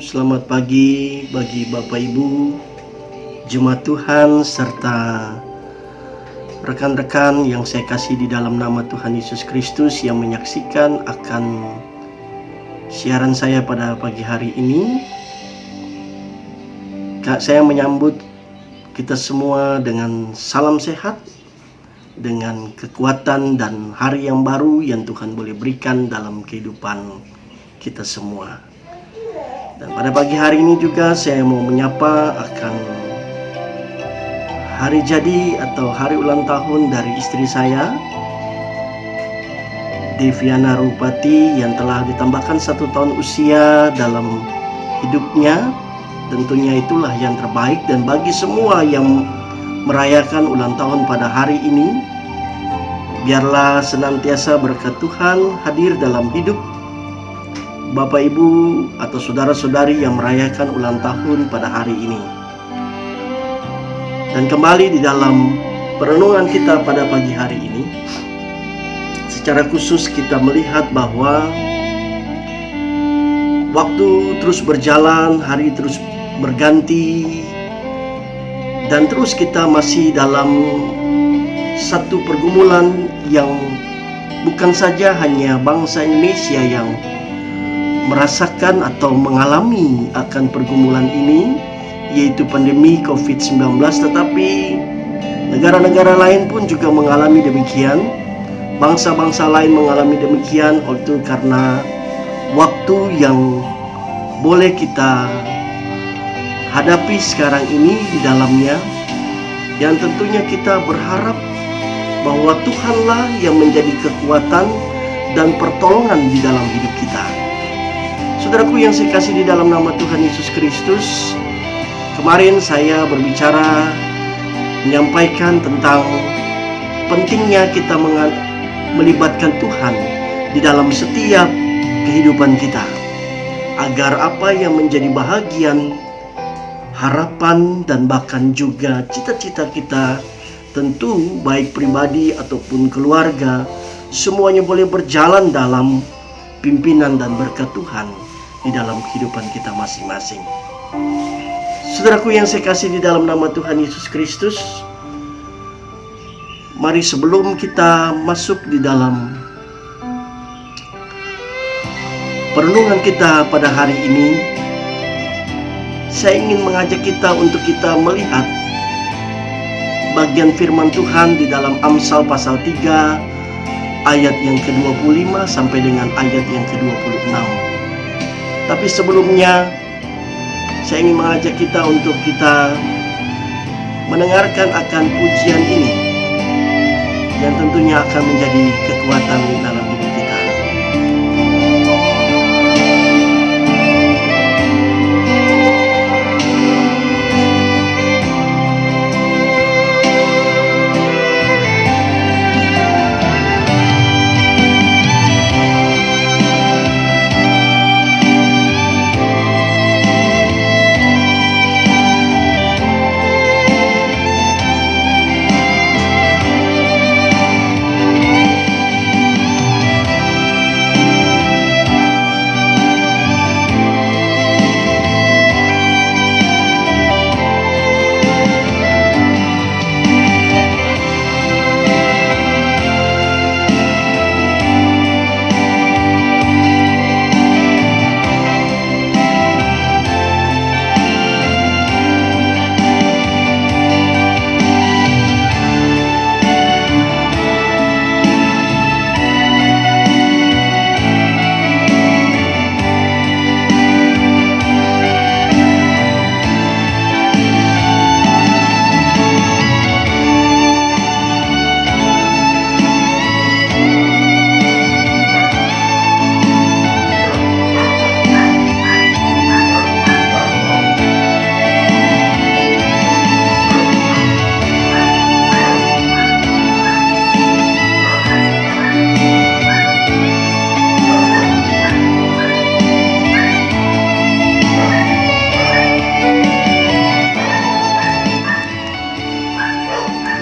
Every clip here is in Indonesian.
selamat pagi bagi Bapak Ibu, jemaat Tuhan, serta rekan-rekan yang saya kasih di dalam nama Tuhan Yesus Kristus yang menyaksikan akan siaran saya pada pagi hari ini. Saya menyambut kita semua dengan salam sehat, dengan kekuatan dan hari yang baru yang Tuhan boleh berikan dalam kehidupan kita semua. Dan pada pagi hari ini juga saya mau menyapa akan hari jadi atau hari ulang tahun dari istri saya, Deviana Rupati, yang telah ditambahkan 1 tahun usia dalam hidupnya. Tentunya itulah yang terbaik, dan bagi semua yang merayakan ulang tahun pada hari ini, biarlah senantiasa berkat Tuhan hadir dalam hidup Bapak Ibu atau saudara-saudari yang merayakan ulang tahun pada hari ini. Dan kembali di dalam perenungan kita pada pagi hari ini, secara khusus kita melihat bahwa waktu terus berjalan, hari terus berganti, dan terus kita masih dalam satu pergumulan yang bukan saja hanya bangsa Indonesia yang merasakan atau mengalami akan pergumulan ini, yaitu pandemi COVID-19, tetapi negara-negara lain pun juga mengalami demikian. Bangsa-bangsa lain mengalami demikian, itu karena waktu yang boleh kita hadapi sekarang ini di dalamnya, yang tentunya kita berharap bahwa Tuhanlah yang menjadi kekuatan dan pertolongan di dalam hidup kita. Saudaraku yang saya kasih di dalam nama Tuhan Yesus Kristus, kemarin saya berbicara menyampaikan tentang pentingnya kita melibatkan Tuhan di dalam setiap kehidupan kita, agar apa yang menjadi bahagian, harapan, dan bahkan juga cita-cita kita, tentu baik pribadi ataupun keluarga, semuanya boleh berjalan dalam pimpinan dan berkat Tuhan di dalam kehidupan kita masing-masing. Saudaraku yang saya kasih di dalam nama Tuhan Yesus Kristus, mari sebelum kita masuk di dalam perenungan kita pada hari ini, saya ingin mengajak kita untuk kita melihat bagian firman Tuhan di dalam Amsal pasal 3 ayat yang ke-25 sampai dengan ayat yang ke-26. Tapi sebelumnya, saya ingin mengajak kita untuk kita mendengarkan akan pujian ini, yang tentunya akan menjadi kekuatan dalam hidup kita.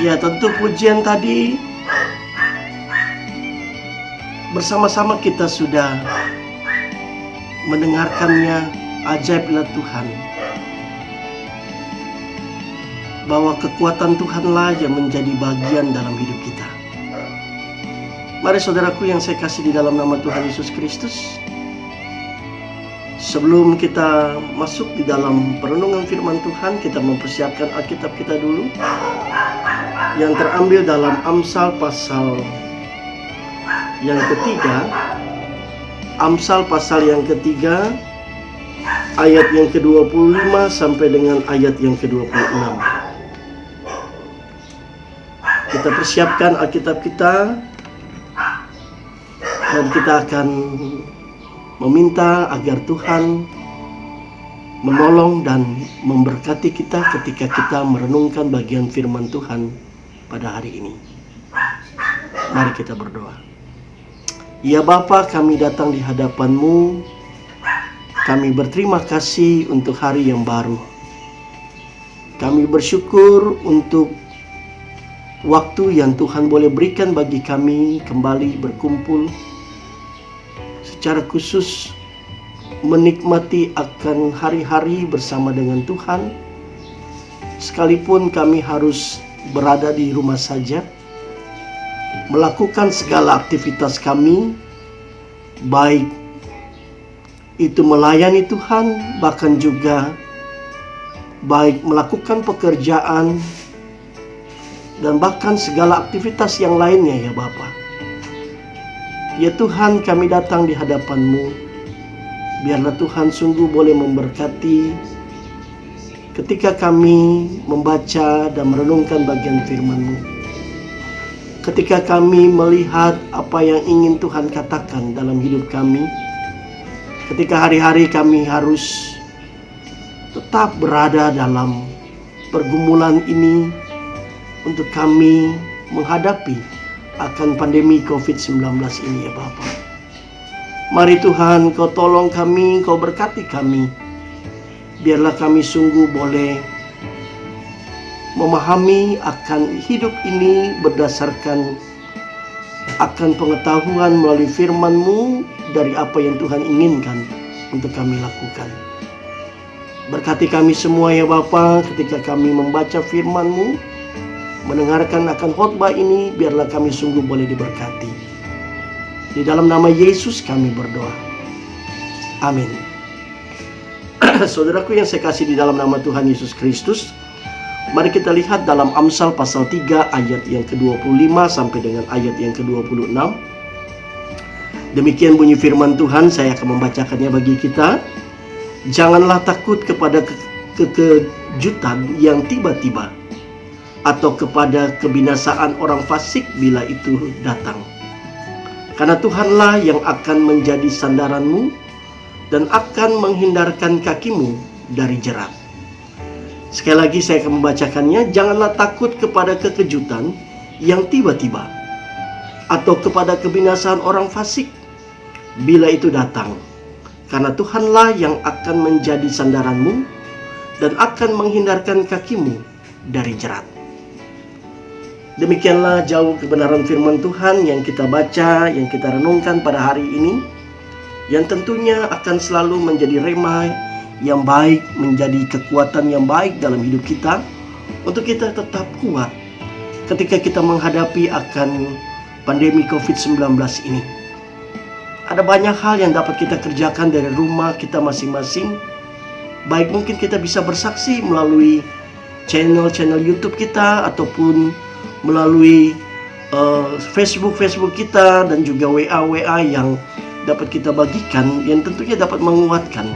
Ya, tentu pujian tadi bersama-sama kita sudah mendengarkannya Ajaiblah Tuhan, bahwa kekuatan Tuhanlah yang menjadi bagian dalam hidup kita. Mari saudaraku yang saya kasih di dalam nama Tuhan Yesus Kristus, sebelum kita masuk di dalam perenungan firman Tuhan, kita mempersiapkan Alkitab kita dulu, yang terambil dalam Amsal pasal yang ketiga. Amsal pasal yang ketiga, ayat yang ke-25 sampai dengan ayat yang ke-26. Kita persiapkan Alkitab kita, dan kita akan meminta agar Tuhan menolong dan memberkati kita ketika kita merenungkan bagian firman Tuhan pada hari ini. Mari kita berdoa. Ya Bapa, kami datang di hadapan-Mu. Kami berterima kasih untuk hari yang baru. Kami bersyukur untuk waktu yang Tuhan boleh berikan bagi kami kembali berkumpul, secara khusus menikmati akan hari-hari bersama dengan Tuhan. Sekalipun kami harus berada di rumah saja, melakukan segala aktivitas kami, baik itu melayani Tuhan, bahkan juga baik melakukan pekerjaan, dan bahkan segala aktivitas yang lainnya ya Bapa. Ya Tuhan, kami datang di hadapan-Mu. Biarlah Tuhan sungguh boleh memberkati ketika kami membaca dan merenungkan bagian firman-Mu. Ketika kami melihat apa yang ingin Tuhan katakan dalam hidup kami, ketika hari-hari kami harus tetap berada dalam pergumulan ini untuk kami menghadapi akan pandemi COVID-19 ini ya Bapa. Mari Tuhan, Kau tolong kami, Kau berkati kami. Biarlah kami sungguh boleh memahami akan hidup ini berdasarkan akan pengetahuan melalui firman-Mu dari apa yang Tuhan inginkan untuk kami lakukan. Berkati kami semua ya Bapa, ketika kami membaca firman-Mu, mendengarkan akan khotbah ini, biarlah kami sungguh boleh diberkati. Di dalam nama Yesus kami berdoa. Amin. Saudaraku yang saya kasih di dalam nama Tuhan Yesus Kristus, mari kita lihat dalam Amsal pasal 3 ayat yang ke-25 sampai dengan ayat yang ke-26. Demikian bunyi firman Tuhan, saya akan membacakannya bagi kita. Janganlah takut kepada kekejutan yang tiba-tiba, atau kepada kebinasaan orang fasik bila itu datang. Karena Tuhanlah yang akan menjadi sandaranmu dan akan menghindarkan kakimu dari jerat. Sekali lagi saya akan membacakannya. Janganlah takut kepada kekejutan yang tiba-tiba, atau kepada kebinasaan orang fasik bila itu datang. Karena Tuhanlah yang akan menjadi sandaranmu dan akan menghindarkan kakimu dari jerat. Demikianlah jauh kebenaran firman Tuhan yang kita baca, yang kita renungkan pada hari ini, yang tentunya akan selalu menjadi rema yang baik, menjadi kekuatan yang baik dalam hidup kita, untuk kita tetap kuat ketika kita menghadapi akan pandemi COVID-19 ini. Ada banyak hal yang dapat kita kerjakan dari rumah kita masing-masing. Baik mungkin kita bisa bersaksi melalui channel YouTube kita, ataupun melalui Facebook kita, dan juga WA yang dapat kita bagikan, yang tentunya dapat menguatkan,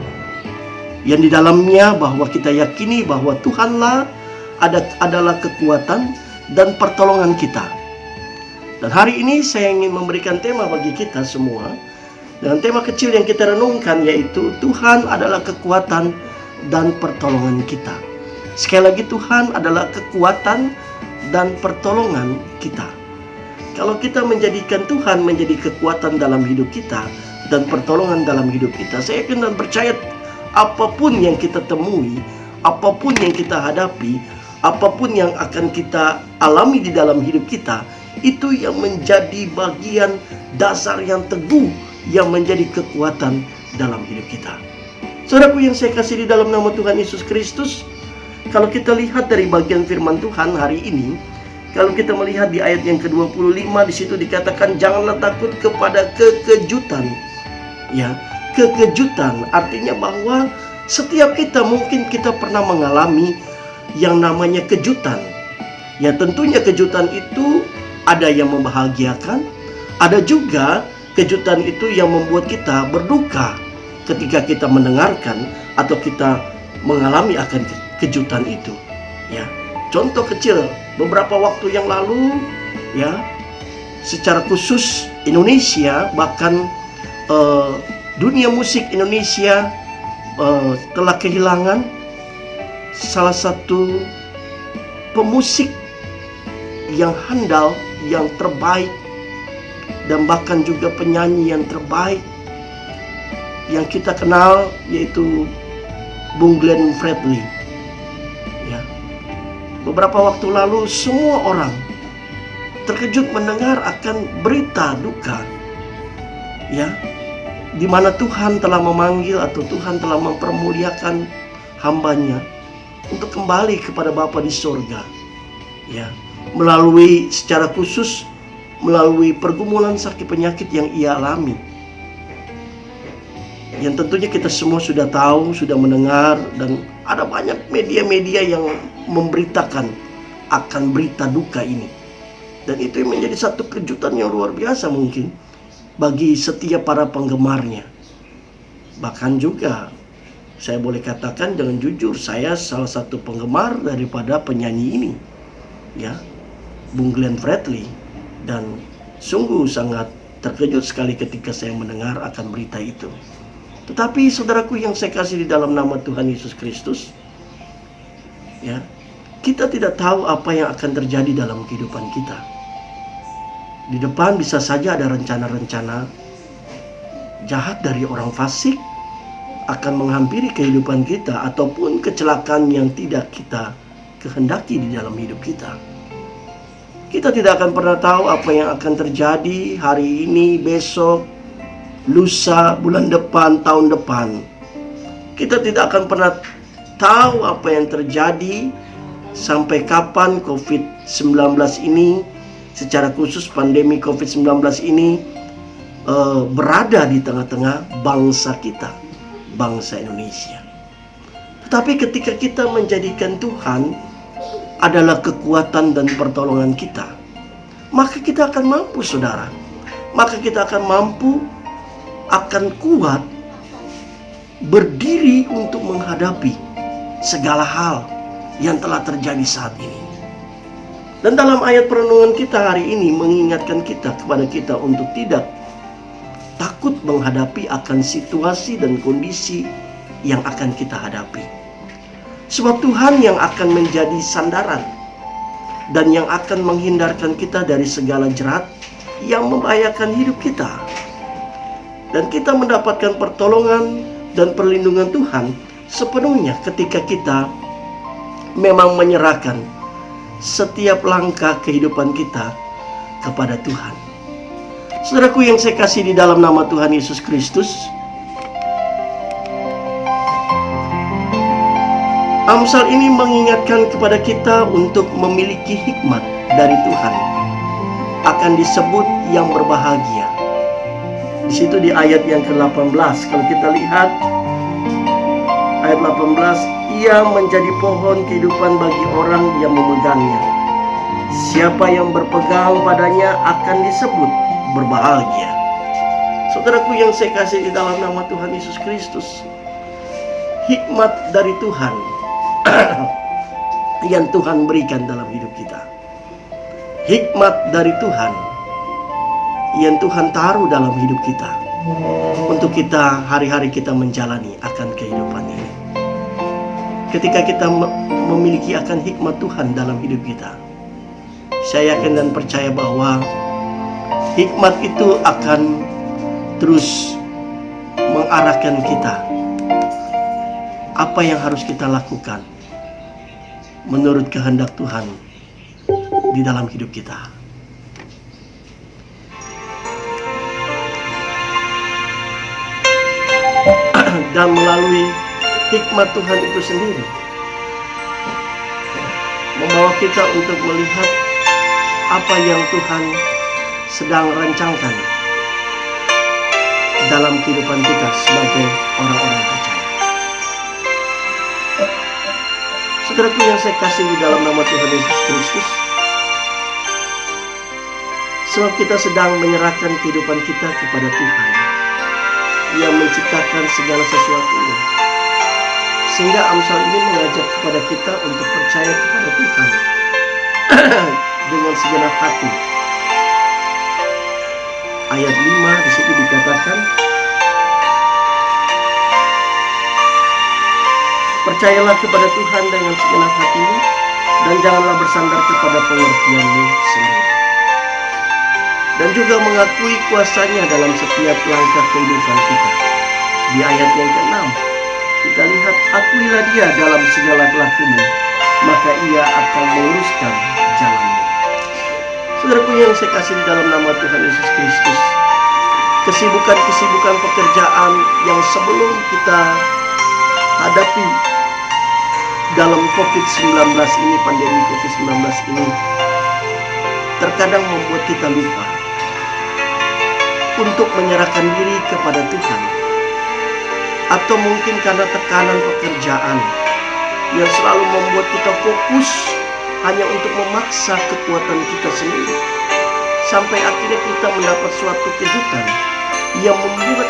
yang di dalamnya bahwa kita yakini bahwa Tuhanlah adalah kekuatan dan pertolongan kita. Dan hari ini saya ingin memberikan tema bagi kita semua, dengan tema kecil yang kita renungkan, yaitu Tuhan adalah kekuatan dan pertolongan kita. Sekali lagi, Tuhan adalah kekuatan dan pertolongan kita. Kalau kita menjadikan Tuhan menjadi kekuatan dalam hidup kita dan pertolongan dalam hidup kita, saya yakin dan percaya apapun yang kita temui, apapun yang kita hadapi, apapun yang akan kita alami di dalam hidup kita, itu yang menjadi bagian dasar yang teguh, yang menjadi kekuatan dalam hidup kita. Saudaraku yang saya kasih di dalam nama Tuhan Yesus Kristus, kalau kita lihat dari bagian firman Tuhan hari ini, kalau kita melihat di ayat yang ke-25, di situ dikatakan janganlah takut kepada kekejutan. Ya, kekejutan artinya bahwa setiap kita mungkin kita pernah mengalami yang namanya kejutan. Ya, tentunya kejutan itu ada yang membahagiakan, ada juga kejutan itu yang membuat kita berduka ketika kita mendengarkan atau kita mengalami akan kejutan itu. Ya, contoh kecil beberapa waktu yang lalu, ya, secara khusus Indonesia, bahkan dunia musik Indonesia telah kehilangan salah satu pemusik yang handal, yang terbaik, dan bahkan juga penyanyi yang terbaik yang kita kenal, yaitu Bung Glenn Fredly. Ya, beberapa waktu lalu semua orang terkejut mendengar akan berita duka, ya, di mana Tuhan telah memanggil atau Tuhan telah mempermuliakan hambanya untuk kembali kepada Bapa di sorga, ya, melalui secara khusus melalui pergumulan sakit penyakit yang ia alami, yang tentunya kita semua sudah tahu, sudah mendengar, dan ada banyak media-media yang memberitakan akan berita duka ini. Dan itu menjadi satu kejutan yang luar biasa mungkin bagi setiap para penggemarnya. Bahkan juga saya boleh katakan dengan jujur, saya salah satu penggemar daripada penyanyi ini, ya, Bung Glenn Fredly, dan sungguh sangat terkejut sekali ketika saya mendengar akan berita itu. Tetapi saudaraku yang saya kasih di dalam nama Tuhan Yesus Kristus, ya, kita tidak tahu apa yang akan terjadi dalam kehidupan kita. Di depan bisa saja ada rencana-rencana jahat dari orang fasik akan menghampiri kehidupan kita, ataupun kecelakaan yang tidak kita kehendaki di dalam hidup kita. Kita tidak akan pernah tahu apa yang akan terjadi hari ini, besok, lusa, bulan depan, tahun depan. Kita tidak akan pernah tahu apa yang terjadi sampai kapan COVID-19 ini, secara khusus pandemi COVID-19 ini berada di tengah-tengah bangsa kita, bangsa Indonesia. Tetapi ketika kita menjadikan Tuhan adalah kekuatan dan pertolongan kita, maka kita akan mampu, saudara. Maka kita akan mampu, akan kuat berdiri untuk menghadapi segala hal yang telah terjadi saat ini. Dan dalam ayat perenungan kita hari ini mengingatkan kita kepada kita untuk tidak takut menghadapi akan situasi dan kondisi yang akan kita hadapi. Sebab Tuhan yang akan menjadi sandaran dan yang akan menghindarkan kita dari segala jerat yang membahayakan hidup kita. Dan kita mendapatkan pertolongan dan perlindungan Tuhan sepenuhnya ketika kita memang menyerahkan setiap langkah kehidupan kita kepada Tuhan. Saudaraku yang saya kasih di dalam nama Tuhan Yesus Kristus, Amsal ini mengingatkan kepada kita untuk memiliki hikmat dari Tuhan, akan disebut yang berbahagia. Di situ di ayat yang ke-18, kalau kita lihat ayat 18, ia menjadi pohon kehidupan bagi orang yang memegangnya. Siapa yang berpegang padanya akan disebut berbahagia. Saudaraku yang saya kasih di dalam nama Tuhan Yesus Kristus, hikmat dari Tuhan yang Tuhan berikan dalam hidup kita, hikmat dari Tuhan yang Tuhan taruh dalam hidup kita untuk kita hari-hari kita menjalani akan kehidupan ini. Ketika kita memiliki akan hikmat Tuhan dalam hidup kita, saya yakin dan percaya bahwa hikmat itu akan terus mengarahkan kita apa yang harus kita lakukan menurut kehendak Tuhan di dalam hidup kita. dan melalui hikmat Tuhan itu sendiri membawa kita untuk melihat apa yang Tuhan sedang rancangkan dalam kehidupan kita sebagai orang-orang percaya. Saudaraku yang saya kasih di dalam nama Tuhan Yesus Kristus, sebab kita sedang menyerahkan kehidupan kita kepada Tuhan yang menciptakan segala sesuatunya, sehingga Amsal ini mengajak kepada kita untuk percaya kepada Tuhan dengan segenap hati. Ayat 5 di situ dikatakan, percayalah kepada Tuhan dengan segenap hatimu dan janganlah bersandar kepada pengertianmu sendiri. Dan juga mengakui kuasanya dalam setiap langkah kehidupan kita. Di ayat yang ke-6 kita lihat, akuilah dia dalam segala lakumu, maka ia akan meluruskan jalanmu. Saudaraku yang saya kasih di dalam nama Tuhan Yesus Kristus, kesibukan-kesibukan pekerjaan yang sebelum kita hadapi dalam COVID-19 ini, pandemi COVID-19 ini, terkadang membuat kita lupa untuk menyerahkan diri kepada Tuhan. Atau mungkin karena tekanan pekerjaan yang selalu membuat kita fokus hanya untuk memaksa kekuatan kita sendiri, sampai akhirnya kita mendapat suatu kejutan yang membuat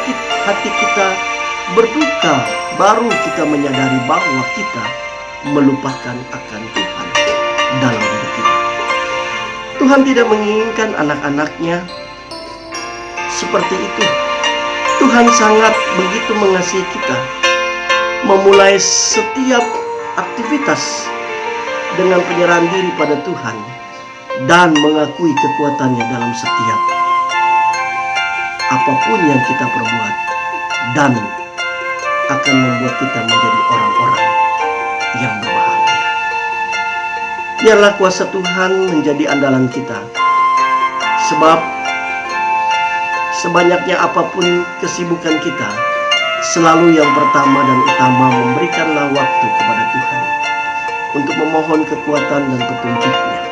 hati kita berduka. Baru kita menyadari bahwa kita melupakan akan Tuhan dalam hidup kita. Tuhan tidak menginginkan anak-anaknya seperti itu. Tuhan sangat begitu mengasihi kita, memulai setiap aktivitas dengan penyerahan diri pada Tuhan dan mengakui kekuatannya dalam setiap apapun yang kita perbuat, dan akan membuat kita menjadi orang-orang yang berbahagia. Biarlah kuasa Tuhan menjadi andalan kita, sebab sebanyaknya apapun kesibukan kita, selalu yang pertama dan utama memberikanlah waktu kepada Tuhan untuk memohon kekuatan dan petunjuknya.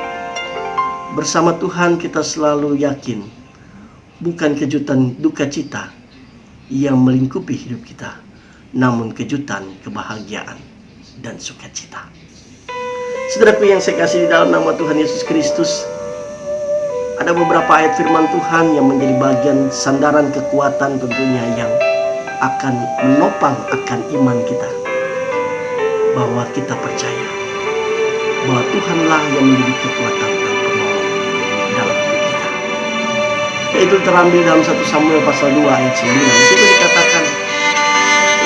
Bersama Tuhan kita selalu yakin, bukan kejutan duka cita yang melingkupi hidup kita, namun kejutan kebahagiaan dan sukacita. Saudaraku yang saya kasih di dalam nama Tuhan Yesus Kristus, ada beberapa ayat firman Tuhan yang menjadi bagian sandaran kekuatan tentunya, yang akan menopang akan iman kita, bahwa kita percaya bahwa Tuhanlah yang menjadi kekuatan dan penolong dalam hidup kita. Yaitu terambil dalam 1 Samuel pasal 2 ayat 9. Di situ dikatakan,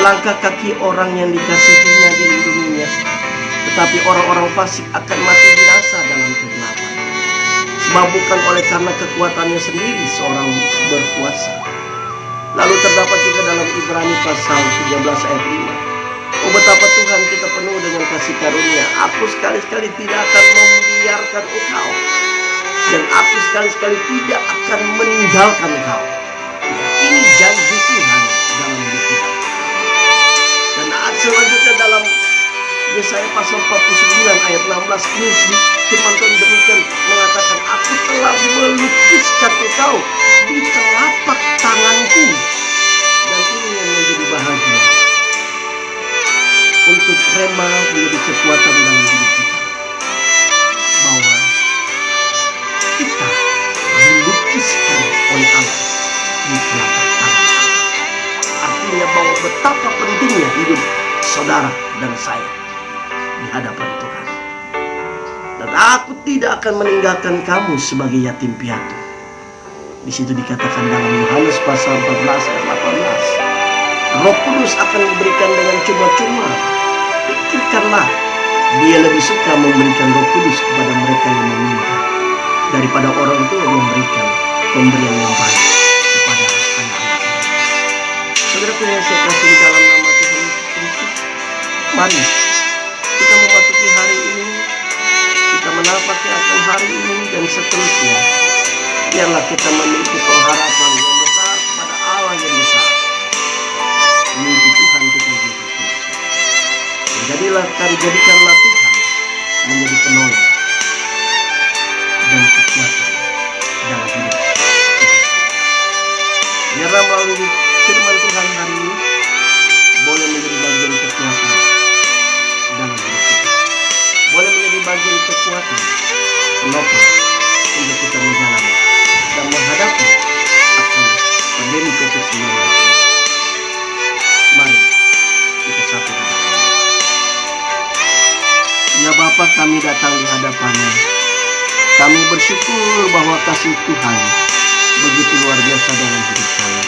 langkah kaki orang yang dikasihinya dilindunginya, tetapi orang-orang fasik akan mati binasa dalam kegelapan. Sebab bukan oleh karena kekuatannya sendiri seorang berkuasa. Lalu terdapat juga dalam Ibrani pasal 13 ayat 5. Oh betapa Tuhan kita penuh dengan kasih karunia. Aku sekali-sekali tidak akan membiarkan engkau, dan aku sekali-sekali tidak akan meninggalkan engkau. Ini janji Tuhan dalam hidup kita. Dan selanjutnya dalam Yesaya pasal 49 ayat 16, ini firman Tuhan demikian mengatakan, aku telah melukiskan engkau di telapak tanganku. Dan ini yang menjadi bahagia untuk rema menjadi kekuatan dalam hidup kita, bahwa kita dilukiskan oleh Allah di telapak tangan. Artinya bahwa betapa pentingnya hidup saudara dan saya di hadapan Tuhan. Dan aku tidak akan meninggalkan kamu sebagai yatim piatu. Di situ dikatakan dalam Yohanes pasal 14 ayat 18, Roh Kudus akan diberikan dengan cuma-cuma. Pikirkanlah, Dia lebih suka memberikan Roh Kudus kepada mereka yang meminta daripada orang tua memberikan pemberian yang baik kepada anak-anak. Saudaraku yang saya kasih di dalam nama Tuhan Yesus Kristus, mari kita memasuki hari ini, kita menapaki akan hari ini dan seterusnya. Biarlah kita memiliki pengharapan yang besar kepada Allah yang besar. Mimpi Tuhan kita Jadikanlah Tuhan menjadi penolong dan kekuatan dalam hidup kita. Biarlah melalui firman Tuhan hari ini boleh menjadi bagian kekuatan dalam hidup kita. Boleh menjadi bagian kekuatan penopang untuk kita menjalani dan menghadapi akan pandemi COVID-19 ini. Mari kita satu. Ya Bapa, kami datang di hadapan-Mu. Kami bersyukur bahwa kasih Tuhan begitu luar biasa dalam hidup kami.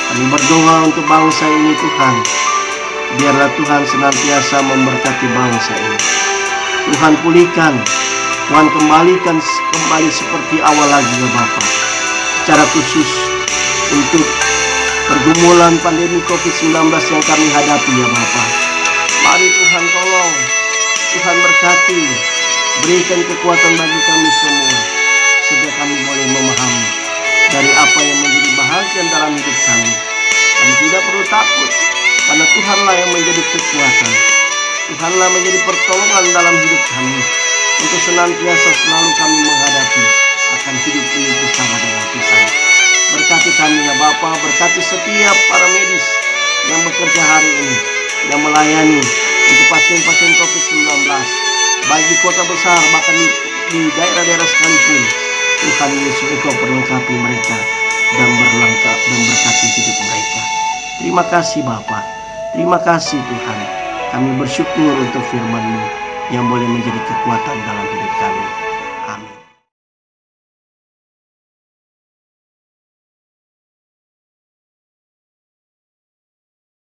Kami berdoa untuk bangsa ini Tuhan. Biarlah Tuhan senantiasa memberkati bangsa ini. Tuhan pulihkan, Tuhan kembalikan kembali seperti awal lagi ya Bapa. Secara khusus untuk pergumulan pandemi COVID-19 yang kami hadapi ya Bapa. Mari Tuhan tolong, Tuhan berkati, berikan kekuatan bagi kami semua, sehingga kami boleh memahami dari apa yang menjadi bahagian dalam hidup kami. Kami tidak perlu takut, karena Tuhanlah yang menjadi kekuatan. Tuhanlah menjadi pertolongan dalam hidup kami, untuk senantiasa selalu kami menghadapi akan hidup ini bersama dengan Tuhan. Berkati kami ya Bapa, berkati setiap para medis yang bekerja hari ini, yang melayani untuk pasien-pasien COVID-19, baik di kota besar bahkan di daerah-daerah sekalipun. Tuhan Yesus, Engkau perlengkapi mereka dan berkati hidup mereka. Terima kasih Bapa, terima kasih Tuhan. Kami bersyukur untuk firman-Mu yang boleh menjadi kekuatan